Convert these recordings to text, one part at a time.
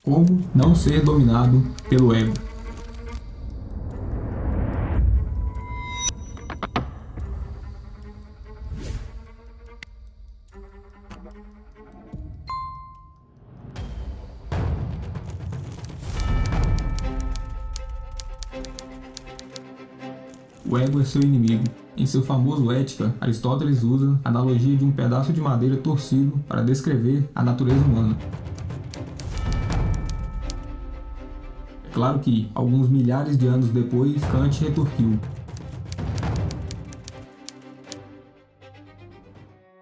Como não ser dominado pelo ego? O ego é seu inimigo. Em seu famoso Ética, Aristóteles usa a analogia de um pedaço de madeira torcido para descrever a natureza humana. É claro que, alguns milhares de anos depois, Kant retorquiu: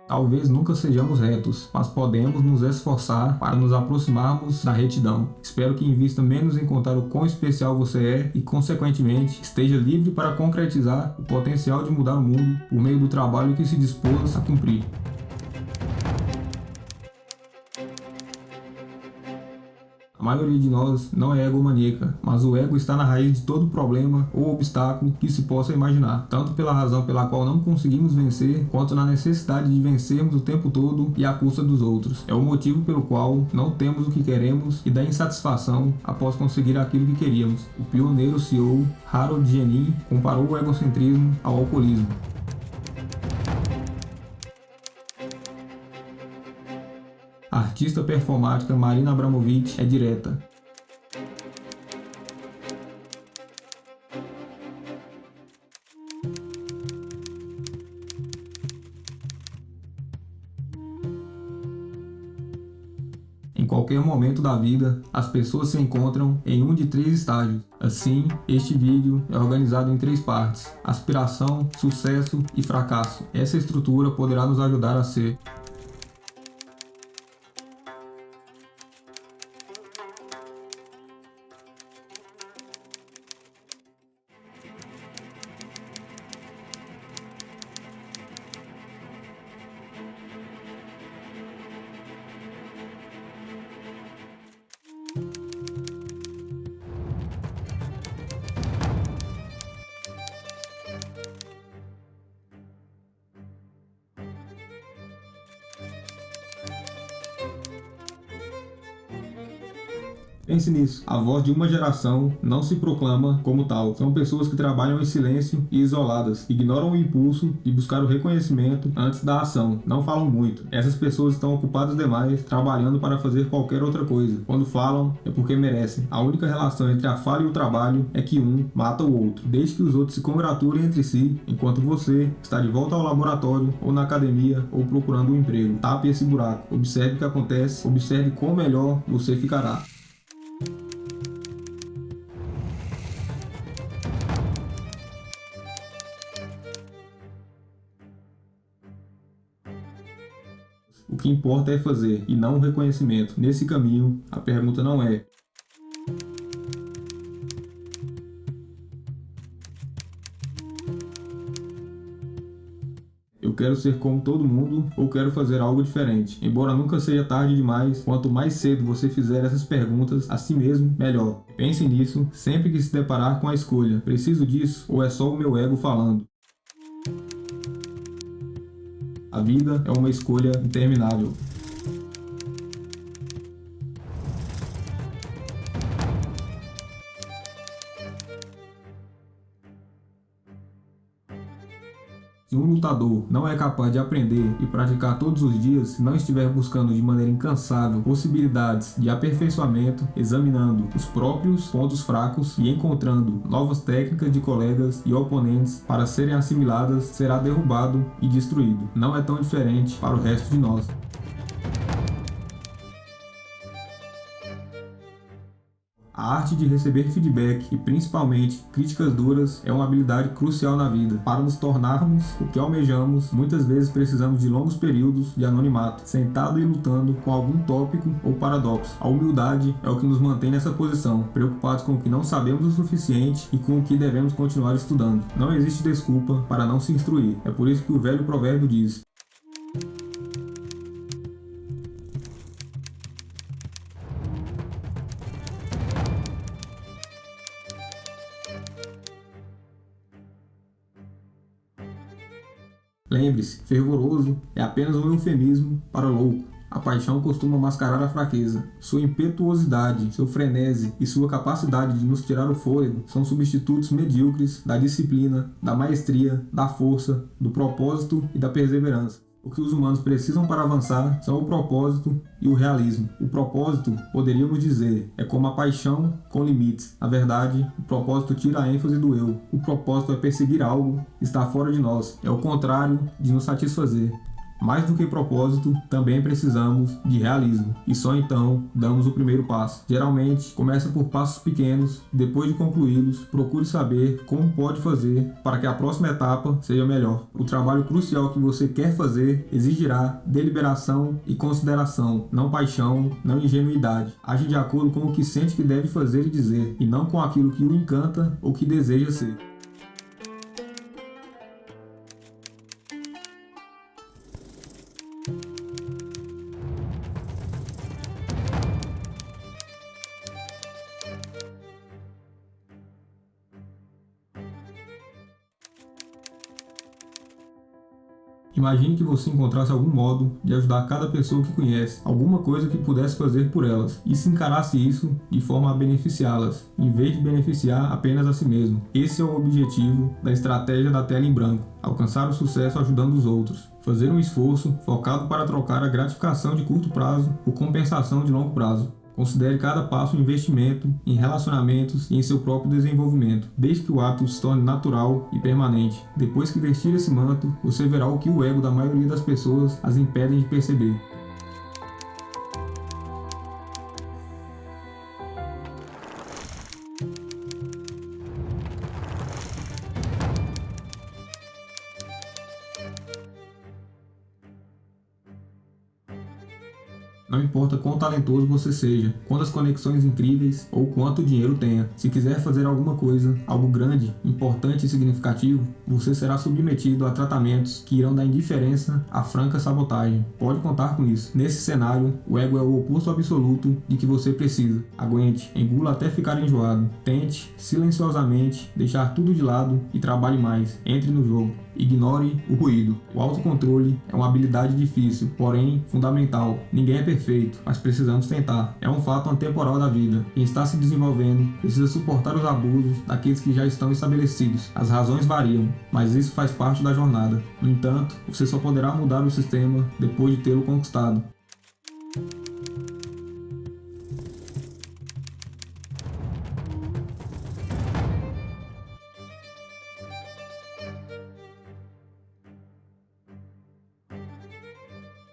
talvez nunca sejamos retos, mas podemos nos esforçar para nos aproximarmos da retidão. Espero que invista menos em contar o quão especial você é e, consequentemente, esteja livre para concretizar o potencial de mudar o mundo por meio do trabalho que se dispôs a cumprir. A maioria de nós não é egomaníaca, mas o ego está na raiz de todo problema ou obstáculo que se possa imaginar, tanto pela razão pela qual não conseguimos vencer, quanto na necessidade de vencermos o tempo todo e à custa dos outros. É o motivo pelo qual não temos o que queremos e da insatisfação após conseguir aquilo que queríamos. O pioneiro CEO Harold Genin comparou o egocentrismo ao alcoolismo. A artista performática Marina Abramović é direta. Em qualquer momento da vida, as pessoas se encontram em um de 3 estágios. Assim, este vídeo é organizado em 3 partes: aspiração, sucesso e fracasso. Essa estrutura poderá nos ajudar a ser Pense nisso. A voz de uma geração não se proclama como tal. São pessoas que trabalham em silêncio e isoladas, ignoram o impulso de buscar o reconhecimento antes da ação. Não falam muito. Essas pessoas estão ocupadas demais, trabalhando para fazer qualquer outra coisa. Quando falam, é porque merecem. A única relação entre a fala e o trabalho é que um mata o outro. Deixe que os outros se congratulem entre si, enquanto você está de volta ao laboratório, ou na academia, ou procurando um emprego. Tape esse buraco. Observe o que acontece. Observe quão melhor você ficará. O que importa é fazer, e não o reconhecimento. Nesse caminho, a pergunta não é: eu quero ser como todo mundo ou quero fazer algo diferente? Embora nunca seja tarde demais, quanto mais cedo você fizer essas perguntas a si mesmo, melhor. Pense nisso sempre que se deparar com a escolha: preciso disso ou é só o meu ego falando? A vida é uma escolha interminável. Se um lutador não é capaz de aprender e praticar todos os dias, se não estiver buscando de maneira incansável possibilidades de aperfeiçoamento, examinando os próprios pontos fracos e encontrando novas técnicas de colegas e oponentes para serem assimiladas, será derrubado e destruído. Não é tão diferente para o resto de nós. A arte de receber feedback e, principalmente, críticas duras é uma habilidade crucial na vida. Para nos tornarmos o que almejamos, muitas vezes precisamos de longos períodos de anonimato, sentado e lutando com algum tópico ou paradoxo. A humildade é o que nos mantém nessa posição, preocupados com o que não sabemos o suficiente e com o que devemos continuar estudando. Não existe desculpa para não se instruir. É por isso que o velho provérbio diz: lembre-se, fervoroso é apenas um eufemismo para louco. A paixão costuma mascarar a fraqueza. Sua impetuosidade, seu frenesi e sua capacidade de nos tirar o fôlego são substitutos medíocres da disciplina, da maestria, da força, do propósito e da perseverança. O que os humanos precisam para avançar são o propósito e o realismo. O propósito, poderíamos dizer, é como a paixão com limites. Na verdade, o propósito tira a ênfase do eu. O propósito é perseguir algo que está fora de nós. É o contrário de nos satisfazer. Mais do que propósito, também precisamos de realismo, e só então damos o primeiro passo. Geralmente, começa por passos pequenos, depois de concluí-los, procure saber como pode fazer para que a próxima etapa seja melhor. O trabalho crucial que você quer fazer exigirá deliberação e consideração, não paixão, não ingenuidade. Age de acordo com o que sente que deve fazer e dizer, e não com aquilo que o encanta ou que deseja ser. Imagine que você encontrasse algum modo de ajudar cada pessoa que conhece, alguma coisa que pudesse fazer por elas, e se encarasse isso de forma a beneficiá-las, em vez de beneficiar apenas a si mesmo. Esse é o objetivo da estratégia da tela em branco: alcançar o sucesso ajudando os outros. Fazer um esforço focado para trocar a gratificação de curto prazo por compensação de longo prazo. Considere cada passo um investimento em relacionamentos e em seu próprio desenvolvimento, desde que o hábito se torne natural e permanente. Depois que vestir esse manto, você verá o que o ego da maioria das pessoas as impedem de perceber. Não importa quão talentoso você seja, quantas conexões incríveis ou quanto dinheiro tenha. Se quiser fazer alguma coisa, algo grande, importante e significativo, você será submetido a tratamentos que irão da indiferença à franca sabotagem. Pode contar com isso. Nesse cenário, o ego é o oposto absoluto de que você precisa. Aguente, engula até ficar enjoado. Tente, silenciosamente, deixar tudo de lado e trabalhe mais. Entre no jogo. Ignore o ruído. O autocontrole é uma habilidade difícil, porém fundamental. Ninguém é perfeito, mas precisamos tentar. É um fato atemporal da vida. Quem está se desenvolvendo precisa suportar os abusos daqueles que já estão estabelecidos. As razões variam, mas isso faz parte da jornada. No entanto, você só poderá mudar o sistema depois de tê-lo conquistado.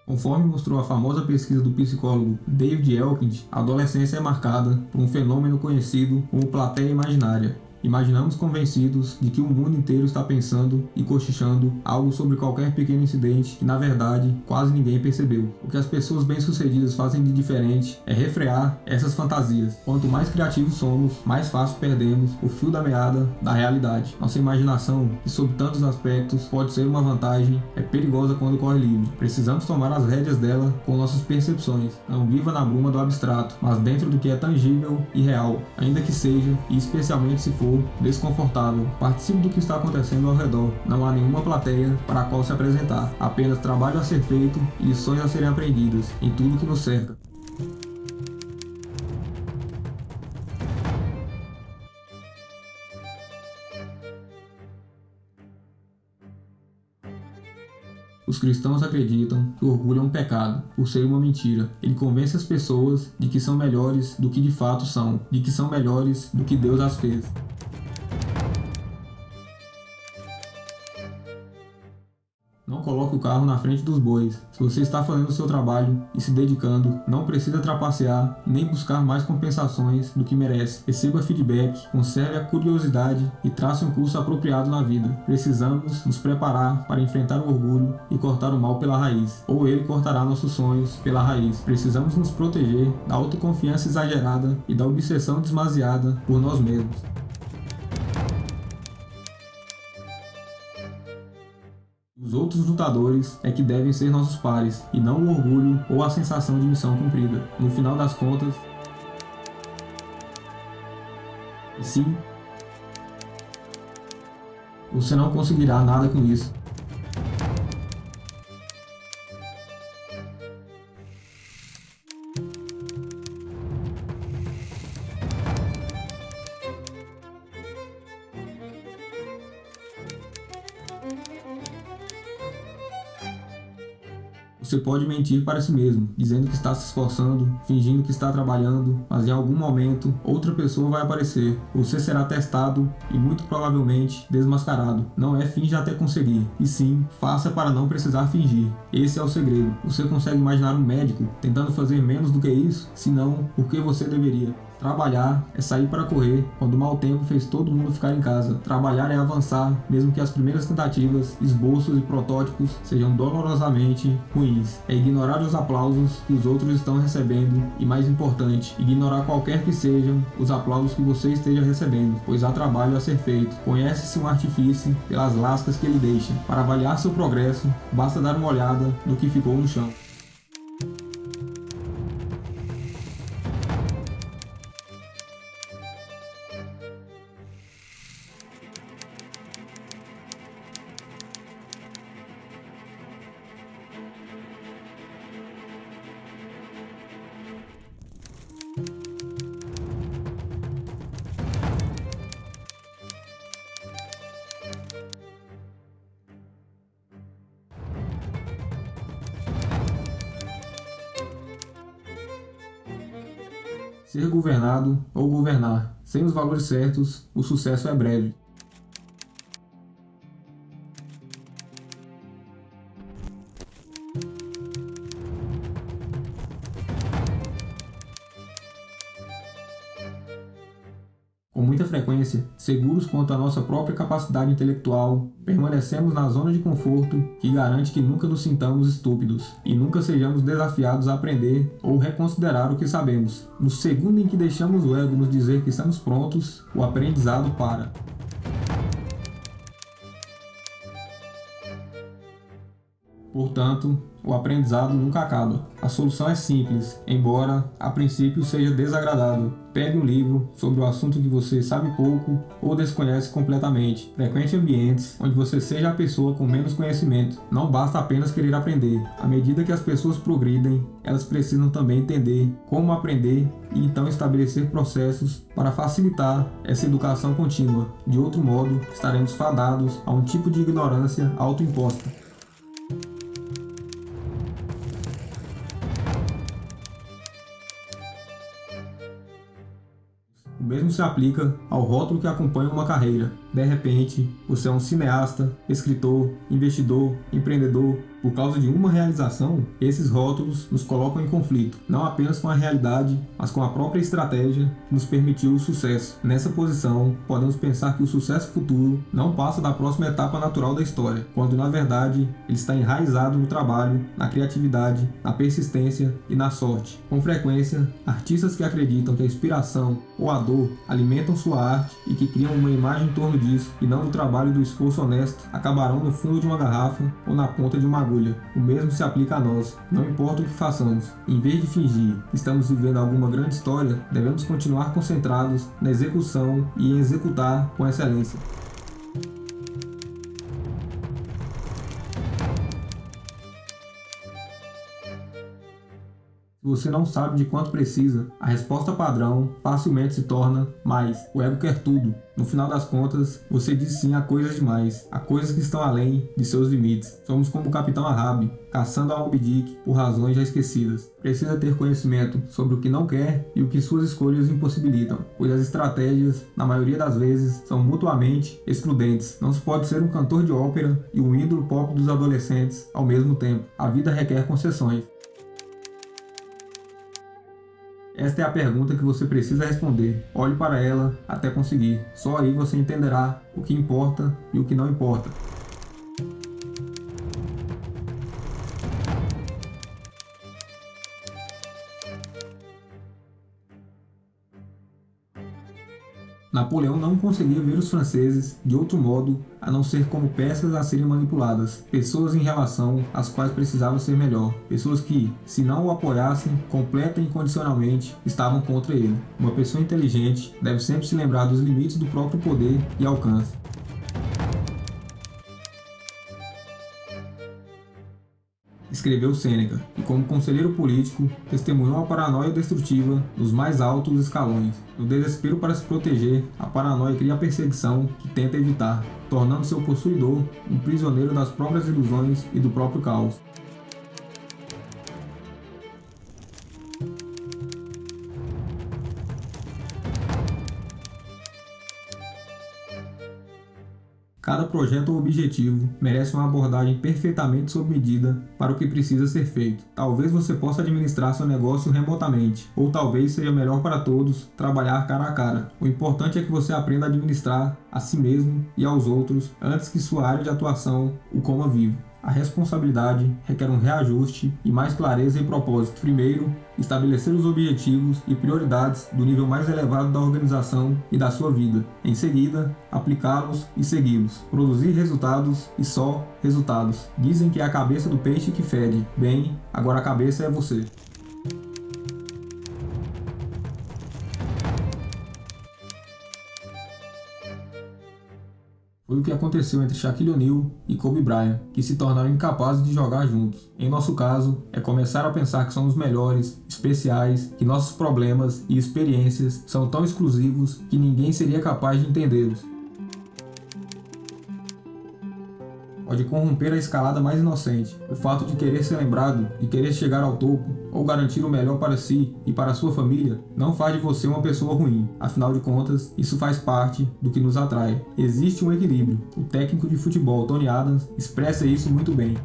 Conforme mostrou a famosa pesquisa do psicólogo David Elkind, a adolescência é marcada por um fenômeno conhecido como plateia imaginária. Imaginamos convencidos de que o mundo inteiro está pensando e cochichando algo sobre qualquer pequeno incidente que, na verdade, quase ninguém percebeu. O que as pessoas bem-sucedidas fazem de diferente é refrear essas fantasias. Quanto mais criativos somos, mais fácil perdemos o fio da meada da realidade. Nossa imaginação, que sob tantos aspectos pode ser uma vantagem, é perigosa quando corre livre. Precisamos tomar as rédeas dela com nossas percepções. Não viva na bruma do abstrato, mas dentro do que é tangível e real, ainda que seja, e especialmente se for, desconfortável. Participe do que está acontecendo ao redor. Não há nenhuma plateia para a qual se apresentar. Apenas trabalho a ser feito e lições a serem aprendidas em tudo que nos cerca. Os cristãos acreditam que o orgulho é um pecado, por ser uma mentira. Ele convence as pessoas de que são melhores do que de fato são, de que são melhores do que Deus as fez. Não coloque o carro na frente dos bois. Se você está fazendo o seu trabalho e se dedicando, não precisa trapacear nem buscar mais compensações do que merece. Receba feedback, conserve a curiosidade e trace um curso apropriado na vida. Precisamos nos preparar para enfrentar o orgulho e cortar o mal pela raiz, ou ele cortará nossos sonhos pela raiz. Precisamos nos proteger da autoconfiança exagerada e da obsessão demasiada por nós mesmos. Os outros lutadores é que devem ser nossos pares, e não o orgulho ou a sensação de missão cumprida. No final das contas, e sim, você não conseguirá nada com isso. Você pode mentir para si mesmo, dizendo que está se esforçando, fingindo que está trabalhando, mas em algum momento outra pessoa vai aparecer. Você será testado e muito provavelmente desmascarado. Não é finja até conseguir, e sim, faça para não precisar fingir. Esse é o segredo. Você consegue imaginar um médico tentando fazer menos do que isso? Se não, por que você deveria? Trabalhar é sair para correr quando o mau tempo fez todo mundo ficar em casa. Trabalhar é avançar, mesmo que as primeiras tentativas, esboços e protótipos sejam dolorosamente ruins. É ignorar os aplausos que os outros estão recebendo e, mais importante, ignorar qualquer que sejam os aplausos que você esteja recebendo, pois há trabalho a ser feito. Conhece-se um artifício pelas lascas que ele deixa. Para avaliar seu progresso, basta dar uma olhada no que ficou no chão. Ser governado ou governar. Sem os valores certos, o sucesso é breve. Com muita frequência, seguros quanto à nossa própria capacidade intelectual, permanecemos na zona de conforto que garante que nunca nos sintamos estúpidos e nunca sejamos desafiados a aprender ou reconsiderar o que sabemos. No segundo em que deixamos o ego nos dizer que estamos prontos, o aprendizado para. Portanto, o aprendizado nunca acaba. A solução é simples, embora a princípio seja desagradável. Pegue um livro sobre o assunto que você sabe pouco ou desconhece completamente. Frequente ambientes onde você seja a pessoa com menos conhecimento. Não basta apenas querer aprender. À medida que as pessoas progridem, elas precisam também entender como aprender e então estabelecer processos para facilitar essa educação contínua. De outro modo, estaremos fadados a um tipo de ignorância autoimposta. O mesmo se aplica ao rótulo que acompanha uma carreira. De repente, você é um cineasta, escritor, investidor, empreendedor. Por causa de uma realização, esses rótulos nos colocam em conflito, não apenas com a realidade, mas com a própria estratégia que nos permitiu o sucesso. Nessa posição, podemos pensar que o sucesso futuro não passa da próxima etapa natural da história, quando na verdade ele está enraizado no trabalho, na criatividade, na persistência e na sorte. Com frequência, artistas que acreditam que a inspiração ou a dor alimentam sua arte e que criam uma imagem em torno disso, e não do trabalho e do esforço honesto, acabarão no fundo de uma garrafa ou na ponta de uma agulha. O mesmo se aplica a nós, não importa o que façamos. Em vez de fingir que estamos vivendo alguma grande história, devemos continuar concentrados na execução e em executar com excelência. Se você não sabe de quanto precisa, a resposta padrão facilmente se torna mais. O ego quer tudo. No final das contas, você diz sim a coisas demais, a coisas que estão além de seus limites. Somos como o Capitão Ahab, caçando a Moby Dick por razões já esquecidas. Precisa ter conhecimento sobre o que não quer e o que suas escolhas impossibilitam, pois as estratégias, na maioria das vezes, são mutuamente excludentes. Não se pode ser um cantor de ópera e um ídolo pop dos adolescentes ao mesmo tempo. A vida requer concessões. Esta é a pergunta que você precisa responder. Olhe para ela até conseguir. Só aí você entenderá o que importa e o que não importa. Napoleão não conseguia ver os franceses de outro modo a não ser como peças a serem manipuladas, pessoas em relação às quais precisava ser melhor, pessoas que, se não o apoiassem completa e incondicionalmente, estavam contra ele. Uma pessoa inteligente deve sempre se lembrar dos limites do próprio poder e alcance. Escreveu Sêneca, e como conselheiro político, testemunhou a paranoia destrutiva nos mais altos escalões. No desespero para se proteger, a paranoia cria a perseguição que tenta evitar, tornando seu possuidor um prisioneiro das próprias ilusões e do próprio caos. Cada projeto ou objetivo merece uma abordagem perfeitamente sob medida para o que precisa ser feito. Talvez você possa administrar seu negócio remotamente, ou talvez seja melhor para todos trabalhar cara a cara. O importante é que você aprenda a administrar a si mesmo e aos outros antes que sua área de atuação o coma vivo. A responsabilidade requer um reajuste e mais clareza e propósito. Primeiro, estabelecer os objetivos e prioridades do nível mais elevado da organização e da sua vida. Em seguida, aplicá-los e segui-los. Produzir resultados e só resultados. Dizem que é a cabeça do peixe que fede. Bem, agora a cabeça é você. Foi o que aconteceu entre Shaquille O'Neal e Kobe Bryant, que se tornaram incapazes de jogar juntos. Em nosso caso, é começar a pensar que somos melhores, especiais, que nossos problemas e experiências são tão exclusivos que ninguém seria capaz de entendê-los. Pode corromper a escalada mais inocente. O fato de querer ser lembrado, de querer chegar ao topo, ou garantir o melhor para si e para sua família, não faz de você uma pessoa ruim. Afinal de contas, isso faz parte do que nos atrai. Existe um equilíbrio. O técnico de futebol Tony Adams expressa isso muito bem.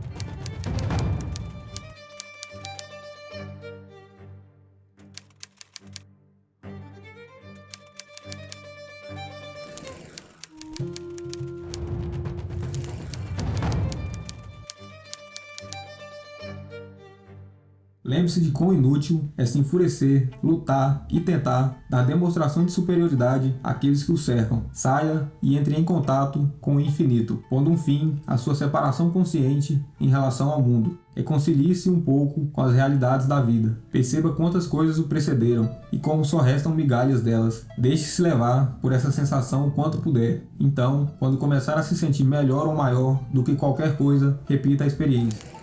Lembre-se de quão inútil é se enfurecer, lutar e tentar dar demonstração de superioridade àqueles que o cercam. Saia e entre em contato com o infinito, pondo um fim à sua separação consciente em relação ao mundo. Reconcilie-se um pouco com as realidades da vida. Perceba quantas coisas o precederam e como só restam migalhas delas. Deixe-se levar por essa sensação o quanto puder. Então, quando começar a se sentir melhor ou maior do que qualquer coisa, repita a experiência.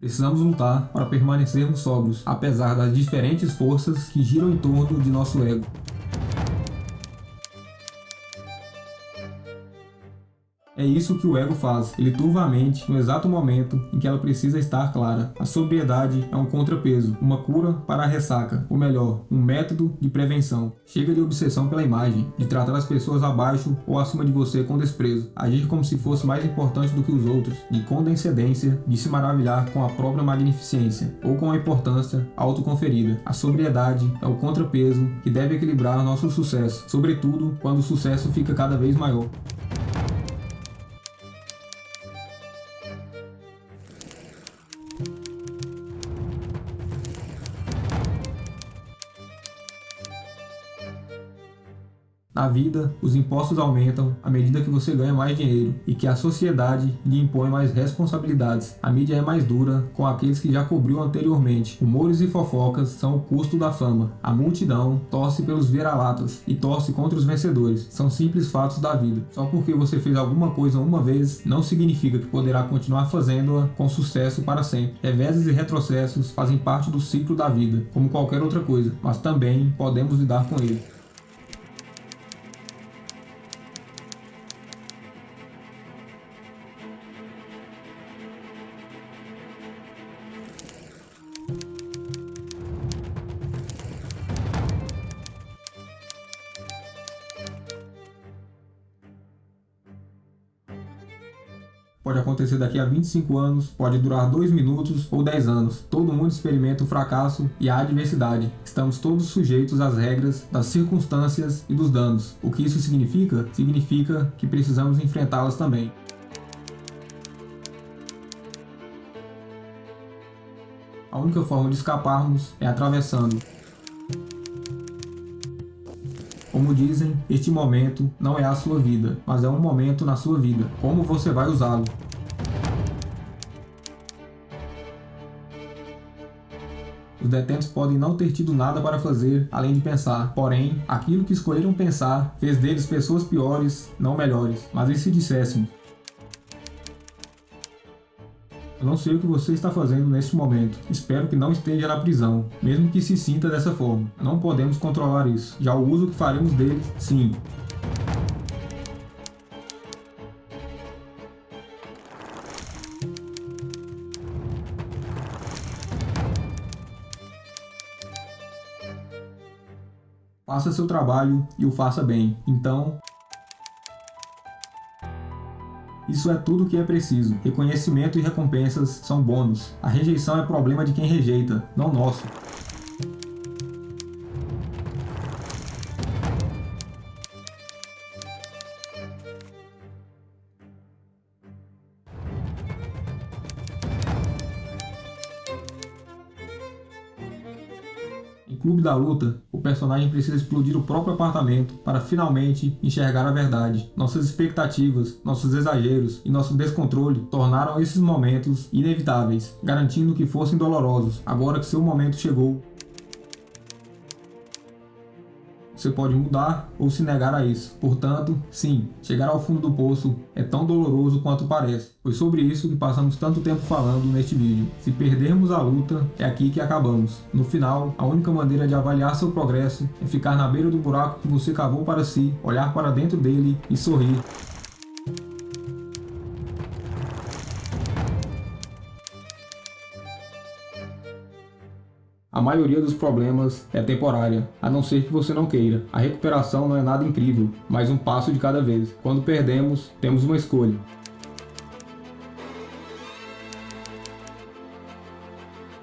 Precisamos lutar para permanecermos sóbrios, apesar das diferentes forças que giram em torno de nosso ego. É isso que o ego faz. Ele turva a mente no exato momento em que ela precisa estar clara. A sobriedade é um contrapeso, uma cura para a ressaca, ou melhor, um método de prevenção. Chega de obsessão pela imagem, de tratar as pessoas abaixo ou acima de você com desprezo, agir como se fosse mais importante do que os outros, de condescendência, de se maravilhar com a própria magnificência, ou com a importância autoconferida. A sobriedade é o contrapeso que deve equilibrar nosso sucesso, sobretudo quando o sucesso fica cada vez maior. Na vida, os impostos aumentam à medida que você ganha mais dinheiro e que a sociedade lhe impõe mais responsabilidades. A mídia é mais dura com aqueles que já cobriu anteriormente. Rumores e fofocas são o custo da fama. A multidão torce pelos vira-latas e torce contra os vencedores. São simples fatos da vida. Só porque você fez alguma coisa uma vez, não significa que poderá continuar fazendo-a com sucesso para sempre. Reveses e retrocessos fazem parte do ciclo da vida, como qualquer outra coisa, mas também podemos lidar com eles. Pode acontecer daqui a 25 anos, pode durar 2 minutos ou 10 anos. Todo mundo experimenta o fracasso e a adversidade. Estamos todos sujeitos às regras, das circunstâncias e dos danos. O que isso significa? Significa que precisamos enfrentá-las também. A única forma de escaparmos é atravessando. Como dizem, este momento não é a sua vida, mas é um momento na sua vida. Como você vai usá-lo? Os detentos podem não ter tido nada para fazer além de pensar, porém, aquilo que escolheram pensar fez deles pessoas piores, não melhores. Mas e se disséssemos? Eu não sei o que você está fazendo neste momento. Espero que não esteja na prisão, mesmo que se sinta dessa forma. Não podemos controlar isso. Já o uso que faremos deles, sim. Faça seu trabalho e o faça bem. Então, isso é tudo o que é preciso. Reconhecimento e recompensas são bônus. A rejeição é problema de quem rejeita, não nosso. Em Clube da Luta, o personagem precisa explodir o próprio apartamento para finalmente enxergar a verdade. Nossas expectativas, nossos exageros e nosso descontrole tornaram esses momentos inevitáveis, garantindo que fossem dolorosos. Agora que seu momento chegou, você pode mudar ou se negar a isso. Portanto, sim, chegar ao fundo do poço é tão doloroso quanto parece. Foi sobre isso que passamos tanto tempo falando neste vídeo. Se perdermos a luta, é aqui que acabamos. No final, a única maneira de avaliar seu progresso é ficar na beira do buraco que você cavou para si, olhar para dentro dele e sorrir. A maioria dos problemas é temporária, a não ser que você não queira. A recuperação não é nada incrível, mas um passo de cada vez. Quando perdemos, temos uma escolha.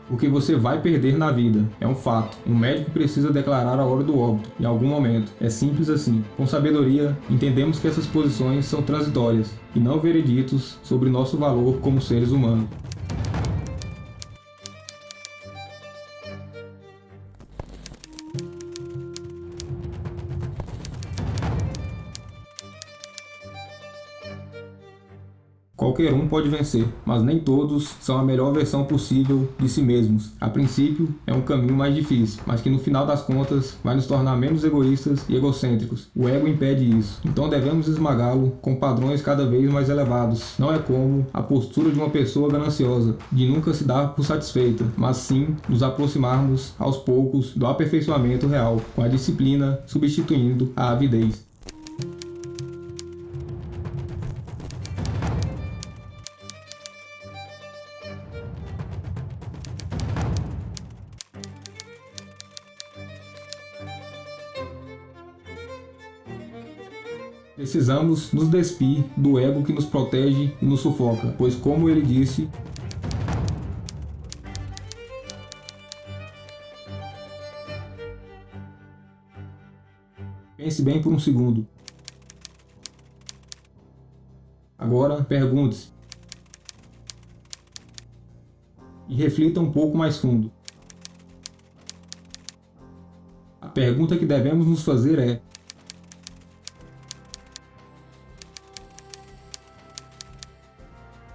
O que você vai perder na vida é um fato. Um médico precisa declarar a hora do óbito, em algum momento. É simples assim. Com sabedoria, entendemos que essas posições são transitórias e não vereditos sobre nosso valor como seres humanos. Qualquer um pode vencer, mas nem todos são a melhor versão possível de si mesmos. A princípio, é um caminho mais difícil, mas que no final das contas vai nos tornar menos egoístas e egocêntricos. O ego impede isso, então devemos esmagá-lo com padrões cada vez mais elevados. Não é como a postura de uma pessoa gananciosa, de nunca se dar por satisfeita, mas sim nos aproximarmos aos poucos do aperfeiçoamento real, com a disciplina substituindo a avidez. Precisamos nos despir do ego que nos protege e nos sufoca, pois como ele disse, pense bem por um segundo. Agora pergunte-se e reflita um pouco mais fundo. A pergunta que devemos nos fazer é: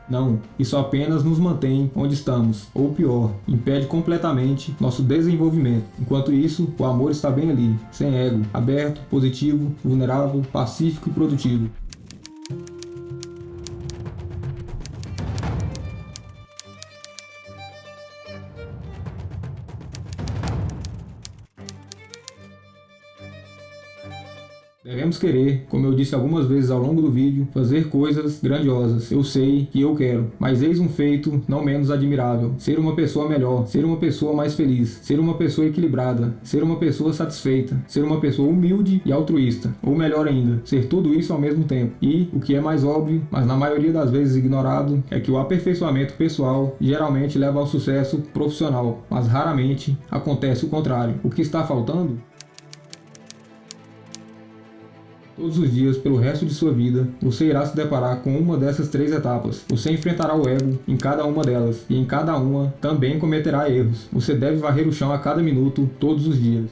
não, isso apenas nos mantém onde estamos, ou pior, impede completamente nosso desenvolvimento. Enquanto isso, o amor está bem ali, sem ego, aberto, positivo, vulnerável, pacífico e produtivo. Devemos querer, como eu disse algumas vezes ao longo do vídeo, fazer coisas grandiosas. Eu sei que eu quero, mas eis um feito não menos admirável: ser uma pessoa melhor, ser uma pessoa mais feliz, ser uma pessoa equilibrada, ser uma pessoa satisfeita, ser uma pessoa humilde e altruísta, ou melhor ainda, ser tudo isso ao mesmo tempo. E, o que é mais óbvio, mas na maioria das vezes ignorado, é que o aperfeiçoamento pessoal geralmente leva ao sucesso profissional, mas raramente acontece o contrário. O que está faltando? Todos os dias, pelo resto de sua vida, você irá se deparar com uma dessas 3 etapas. Você enfrentará o ego em cada uma delas, e em cada uma também cometerá erros. Você deve varrer o chão a cada minuto, todos os dias.